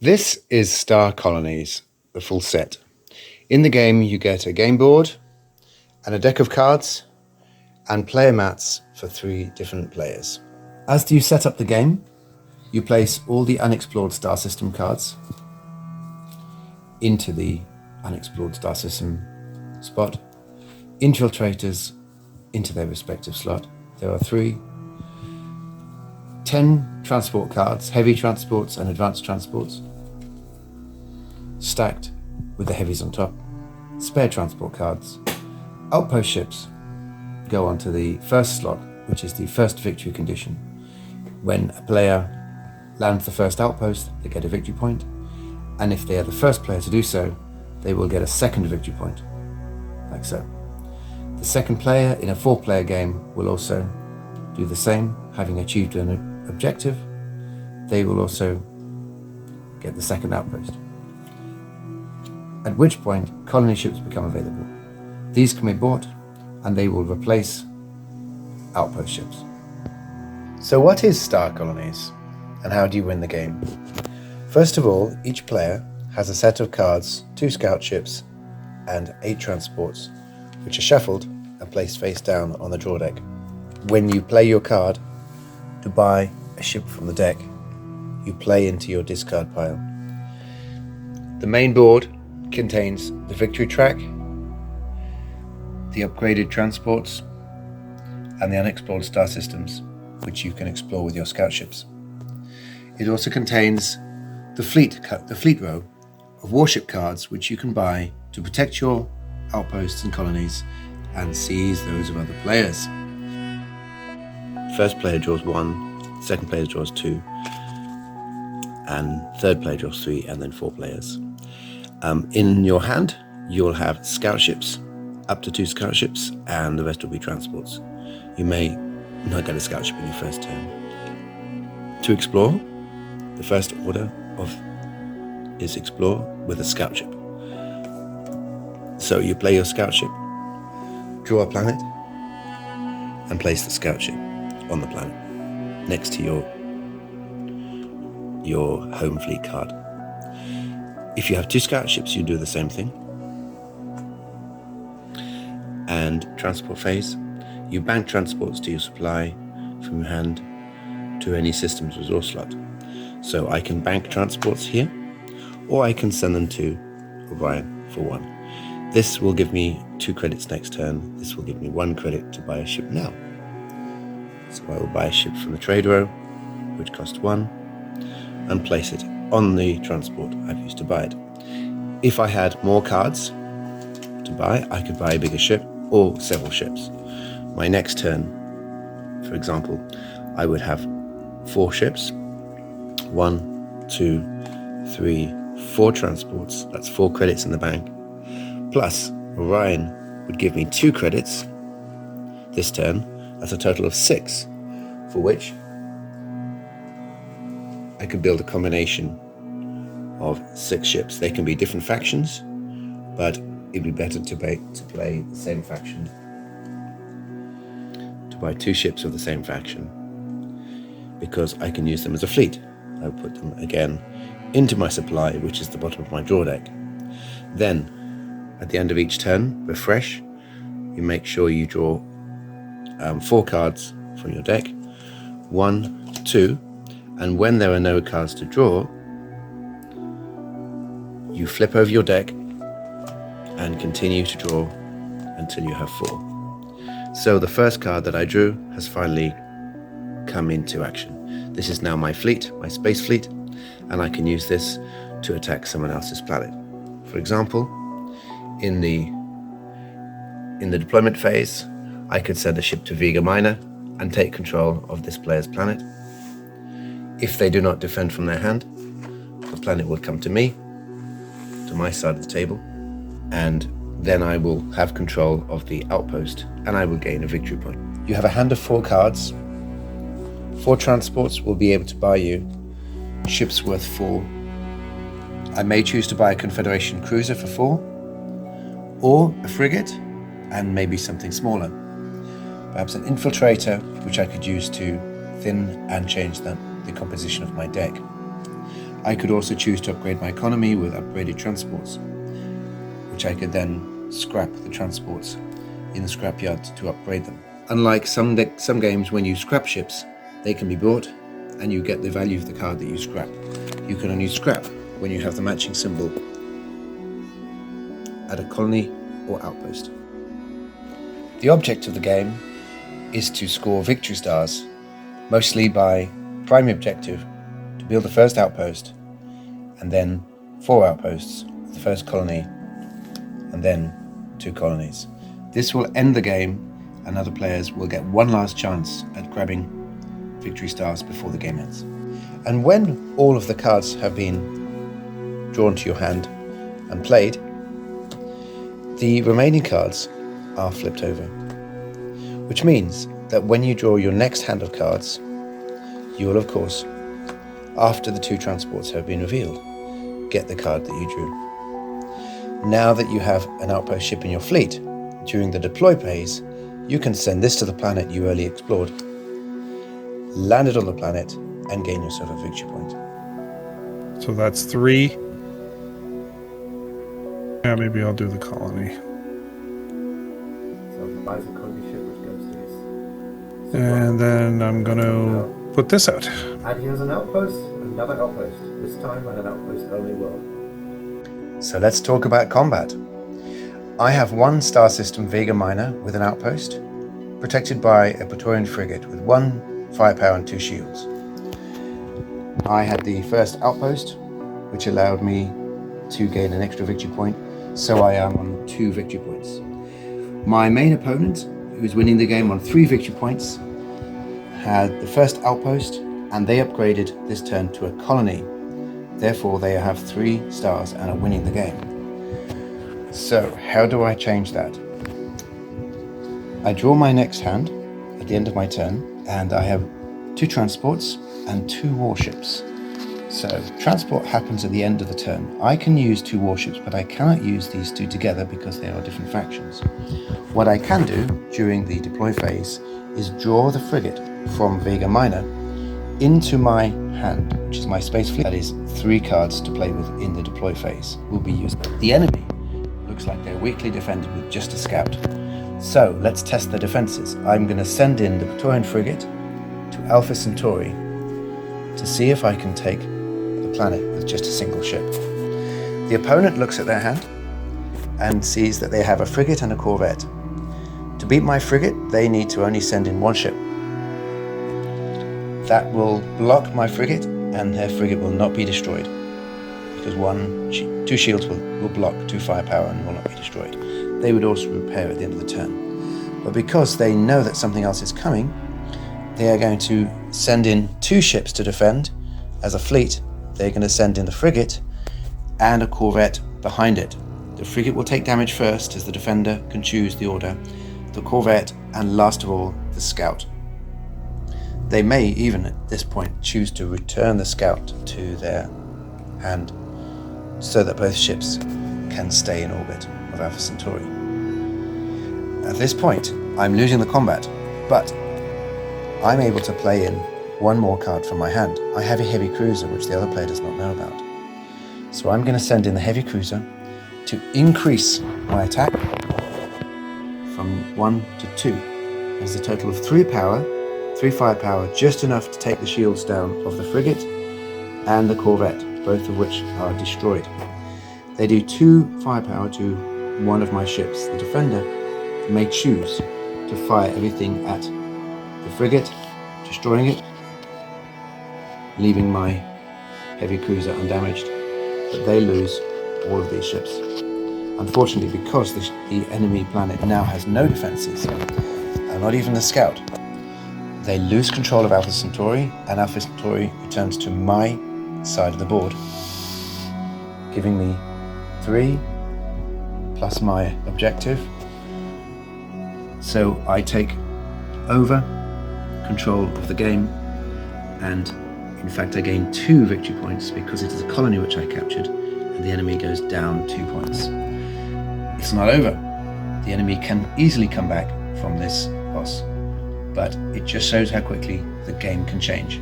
This is Star Colonies, the full set. In the game you get a game board and a deck of cards and player mats for 3 different players. As you set up the game, you place all the unexplored star system cards into the unexplored star system spot, infiltrators into their respective slot. There are 10 transport cards, heavy transports and advanced transports, stacked with the heavies on top. Spare transport cards. Outpost ships go onto the first slot, which is the first victory condition. When a player lands the first outpost, they get a victory point, and if they are the first player to do so, they will get a second victory point, like so. The second player in a 4-player game will also do the same. Having achieved an objective, they will also get the second outpost. At which point, colony ships become available. These can be bought, and they will replace outpost ships. So what is Star Colonies, and how do you win the game? First of all, each player has a set of cards, 2 scout ships, and 8 transports, which are shuffled and placed face down on the draw deck. When you play your card to buy a ship from the deck, you play into your discard pile. The main board contains the victory track, the upgraded transports, and the unexplored star systems, which you can explore with your scout ships. It also contains the fleet row of warship cards, which you can buy to protect your outposts and colonies and seize those of other players. First player draws 1, second player draws 2, and third player draws 3, and then 4 players. In your hand, you'll have scout ships, up to 2 scout ships, and the rest will be transports. You may not get a scout ship in your first turn. To explore, the first order is explore with a scout ship. So you play your scout ship, draw a planet, and place the scout ship on the planet next to your home fleet card. If you have 2 scout ships, you do the same thing. And transport phase, you bank transports to your supply from your hand to any system's resource slot. So I can bank transports here, or I can send them to Orion for 1. This will give me 2 credits next turn. This will give me 1 credit to buy a ship now. So I will buy a ship from the trade row, which costs 1, and place it on the transport I've used to buy it. If I had more cards to buy, I could buy a bigger ship or several ships. My next turn, for example, I would have 4 ships, 1, 2, 3, 4 transports. That's 4 credits in the bank. Plus, Orion would give me 2 credits this turn. That's a total of 6, for which I could build a combination of 6 ships. They can be different factions, but it'd be better to play the same faction, to buy 2 ships of the same faction, because I can use them as a fleet. I will put them again into my supply, which is the bottom of my draw deck. Then, at the end of each turn, refresh. You make sure you draw 4 cards from your deck, 1, 2, and when there are no cards to draw, you flip over your deck and continue to draw until you have 4. So the first card that I drew has finally come into action. This is now my fleet, my space fleet, and I can use this to attack someone else's planet. For example, in the deployment phase, I could send a ship to Vega Minor and take control of this player's planet. If they do not defend from their hand, the planet will come to me, to my side of the table, and then I will have control of the outpost and I will gain a victory point. You have a hand of 4 cards. 4 transports will be able to buy you ships worth 4. I may choose to buy a Confederation cruiser for 4, or a frigate and maybe something smaller. Perhaps an infiltrator, which I could use to thin and change the composition of my deck. I could also choose to upgrade my economy with upgraded transports, which I could then scrap the transports in the scrapyard to upgrade them. Unlike some games, when you scrap ships, they can be bought and you get the value of the card that you scrap. You can only scrap when you have the matching symbol at a colony or outpost. The object of the game is to score victory stars, mostly by primary objective to build the first outpost, and then 4 outposts, the first colony, and then 2 colonies. This will end the game, and other players will get one last chance at grabbing victory stars before the game ends. And when all of the cards have been drawn to your hand and played, the remaining cards are flipped over, which means that when you draw your next hand of cards, you will, of course, after the 2 transports have been revealed, get the card that you drew. Now that you have an outpost ship in your fleet, during the deploy phase, you can send this to the planet you early explored, land it on the planet, and gain yourself a victory point. So that's 3. Yeah, maybe I'll do the colony. So he buys a colony ship which goes to his... And then I'm going to put this out. And he has an outpost, another outpost, this time on an outpost-only world. So let's talk about combat. I have 1 star system Vega miner with an outpost, protected by a Praetorian frigate with 1 firepower and 2 shields. I had the first outpost, which allowed me to gain an extra victory point, so I am on 2 victory points. My main opponent, who is winning the game on 3 victory points, had the first outpost, and they upgraded this turn to a colony. Therefore, they have 3 stars and are winning the game. So, how do I change that? I draw my next hand at the end of my turn, and I have 2 transports and 2 warships. So, transport happens at the end of the turn. I can use 2 warships, but I cannot use these 2 together because they are different factions. What I can do during the deploy phase is draw the frigate from Vega Minor into my hand, which is my space fleet. That is 3 cards to play with in the deploy phase will be used. The enemy looks like they're weakly defended with just a scout. So let's test the defenses. I'm going to send in the Praetorian frigate to Alpha Centauri to see if I can take the planet with just a single ship. The opponent looks at their hand and sees that they have a frigate and a corvette. To beat my frigate, they need to only send in 1 ship. That will block my frigate, and their frigate will not be destroyed, because 2 shields will block 2 firepower and will not be destroyed. They would also repair at the end of the turn. But because they know that something else is coming, they are going to send in 2 ships to defend. As a fleet, they're going to send in the frigate and a corvette behind it. The frigate will take damage first, as the defender can choose the order, the corvette, and last of all, the scout. They may even at this point choose to return the scout to their hand so that both ships can stay in orbit of Alpha Centauri. At this point, I'm losing the combat, but I'm able to play in 1 more card from my hand. I have a heavy cruiser, which the other player does not know about. So I'm going to send in the heavy cruiser to increase my attack from 1 to 2. There's a total of 3 power, 3 firepower, just enough to take the shields down of the frigate and the corvette, both of which are destroyed. They do 2 firepower to 1 of my ships. The defender may choose to fire everything at the frigate, destroying it, leaving my heavy cruiser undamaged, but they lose all of these ships. Unfortunately, because the enemy planet now has no defenses, and not even the scout, they lose control of Alpha Centauri, and Alpha Centauri returns to my side of the board, giving me 3 plus my objective. So I take over control of the game, and in fact I gain 2 victory points because it is a colony which I captured, and the enemy goes down 2 points. It's not over. The enemy can easily come back from this loss, but it just shows how quickly the game can change.